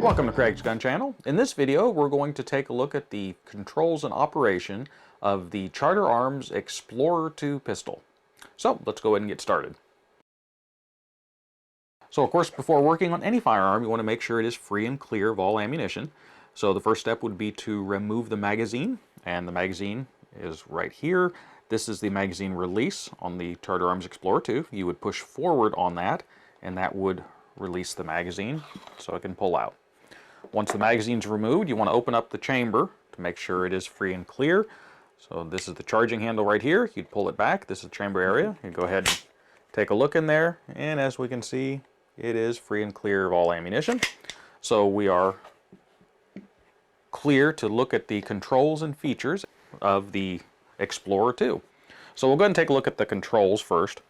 Welcome to Craig's Gun Channel. In this video, we're going to take a look at the controls and operation of the Charter Arms Explorer 2 pistol. So let's go ahead and get started. So of course, before working on any firearm, you want to make sure it is free and clear of all ammunition. So the first step would be to remove the magazine, and the magazine is right here. This is the magazine release on the Charter Arms Explorer 2. You would push forward on that, and that would release the magazine so it can pull out. Once the magazine's removed, you want to open up the chamber to make sure it is free and clear. So this is the charging handle right here. You'd pull it back. This is the chamber area. You go ahead and take a look in there, and as we can see, it is free and clear of all ammunition. So we are clear to look at the controls and features of the Explorer 2. So we'll go ahead and take a look at the controls first.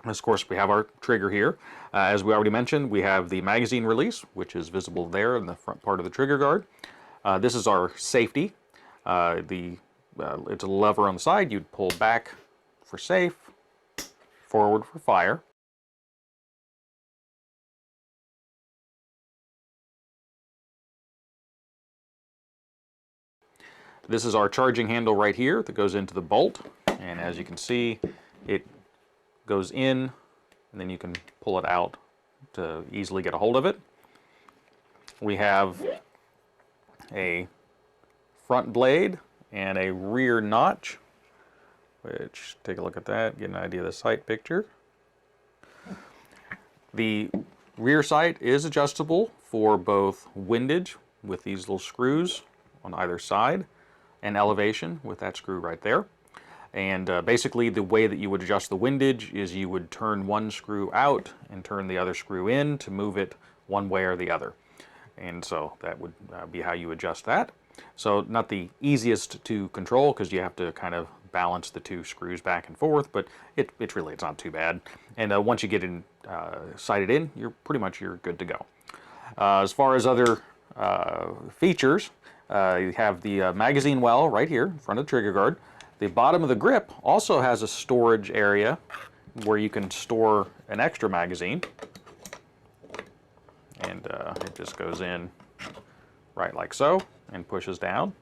Of course, we have our trigger here. As we already mentioned, we have the magazine release, which is visible there in the front part of the trigger guard. This is our safety. It's a lever on the side. You'd pull back for safe, forward for fire. This is our charging handle right here that goes into the bolt, and as you can see, it goes in, and then you can pull it out to easily get a hold of it. We have a front blade and a rear notch, which, take a look at that, get an idea of the sight picture. The rear sight is adjustable for both windage with these little screws on either side, and elevation with that screw right there. And basically the way that you would adjust the windage is you would turn one screw out and turn the other screw in to move it one way or the other. And so that would be how you adjust that. So not the easiest to control because you have to kind of balance the two screws back and forth, but it's not too bad. And once you get in sighted in, you're good to go. As far as other features, you have the magazine well right here in front of the trigger guard. The bottom of the grip also has a storage area where you can store an extra magazine, and it just goes in right like so and pushes down.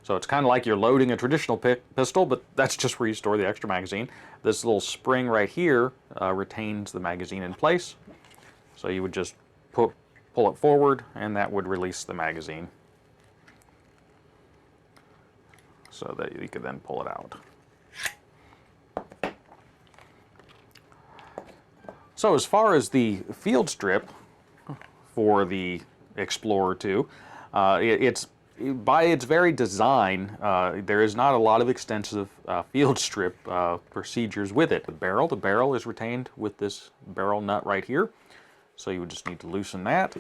So it's kind of like you're loading a traditional pistol, but that's just where you store the extra magazine. This little spring right here retains the magazine in place, so you would just pull it forward and that would release the magazine, so that you could then pull it out. So as far as the field strip for the Explorer 2, it's by its very design, there is not a lot of extensive field strip procedures with it. The barrel is retained with this barrel nut right here, so you would just need to loosen that,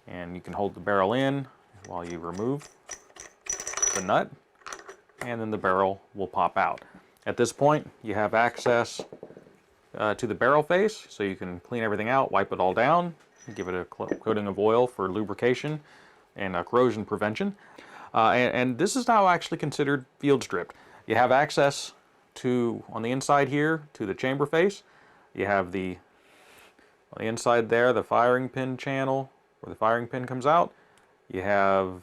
and you can hold the barrel in while you remove the nut, and then the barrel will pop out. At this point, you have access to the barrel face, so you can clean everything out, wipe it all down, give it a coating of oil for lubrication and corrosion prevention. And this is now actually considered field stripped. You have access to, on the inside here, to the chamber face. You have on the inside there, the firing pin channel, where the firing pin comes out. You have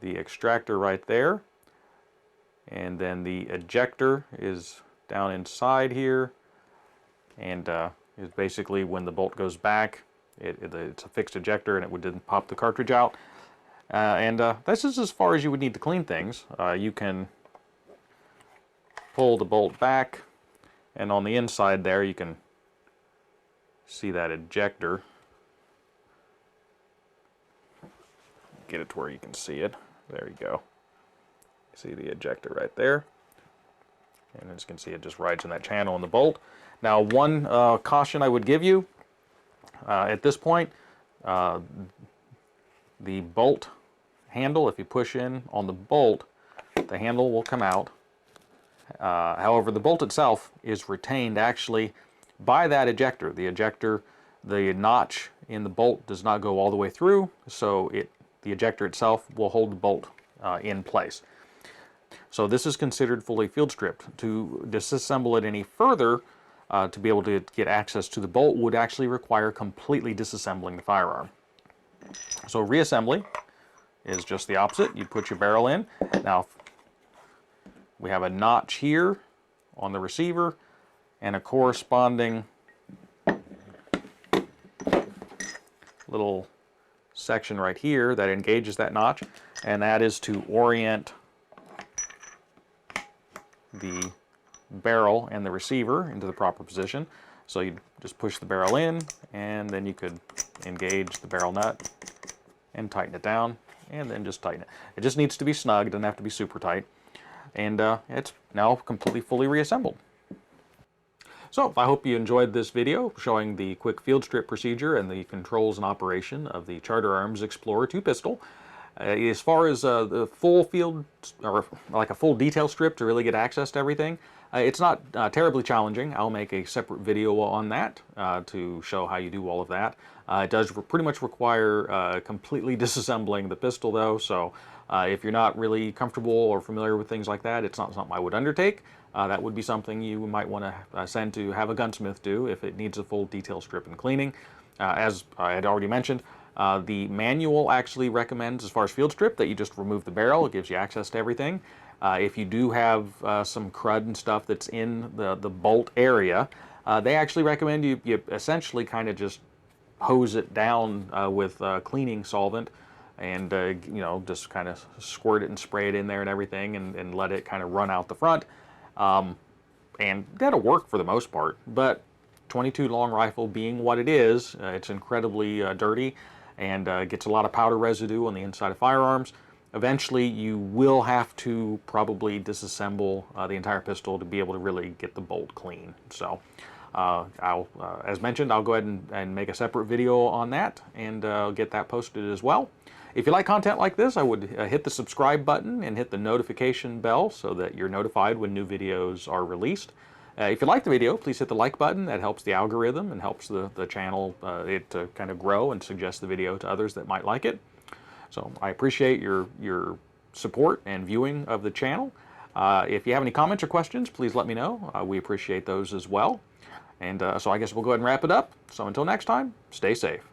the extractor right there, and then the ejector is down inside here, and is basically when the bolt goes back, it's a fixed ejector and it would then pop the cartridge out. This is as far as you would need to clean things. You can pull the bolt back, and on the inside there you can see that ejector. Get it to where you can see it. There you go. See the ejector right there. And as you can see, it just rides in that channel in the bolt. Now, one caution I would give you at this point, the bolt handle, if you push in on the bolt, the handle will come out. However, the bolt itself is retained actually by that ejector. The notch in the bolt does not go all the way through, so the ejector itself will hold the bolt in place. So this is considered fully field stripped. To disassemble it any further, to be able to get access to the bolt would actually require completely disassembling the firearm. So reassembly is just the opposite. You put your barrel in. Now we have a notch here on the receiver and a corresponding little section right here that engages that notch, and that is to orient the barrel and the receiver into the proper position. So you just push the barrel in, and then you could engage the barrel nut and tighten it down, and then just tighten it. It just needs to be snug, doesn't have to be super tight, and it's now completely fully reassembled. So I hope you enjoyed this video showing the quick field strip procedure and the controls and operation of the Charter Arms Explorer 2 pistol. As far as the full field, or like a full detail strip to really get access to everything, it's not terribly challenging. I'll make a separate video on that to show how you do all of that. It does pretty much require completely disassembling the pistol though, so if you're not really comfortable or familiar with things like that, it's not something I would undertake. That would be something you might want to send to have a gunsmith do if it needs a full detail strip and cleaning. As I had already mentioned, the manual actually recommends, as far as field strip, that you just remove the barrel. It gives you access to everything. If you do have some crud and stuff that's in the bolt area, they actually recommend you essentially kind of just hose it down with cleaning solvent, and you know, just kind of squirt it and spray it in there and everything, and let it kind of run out the front. And that'll work for the most part, but 22 long rifle being what it is, it's incredibly dirty and gets a lot of powder residue on the inside of firearms. Eventually you will have to probably disassemble the entire pistol to be able to really get the bolt clean. So as mentioned, I'll go ahead and make a separate video on that, and get that posted as well. If you like content like this, I would hit the subscribe button and hit the notification bell so that you're notified when new videos are released. If you like the video, please hit the like button. That helps the algorithm and helps the channel it to kind of grow and suggest the video to others that might like it. So I appreciate your support and viewing of the channel. If you have any comments or questions, please let me know. We appreciate those as well. And so I guess we'll go ahead and wrap it up. So until next time, stay safe.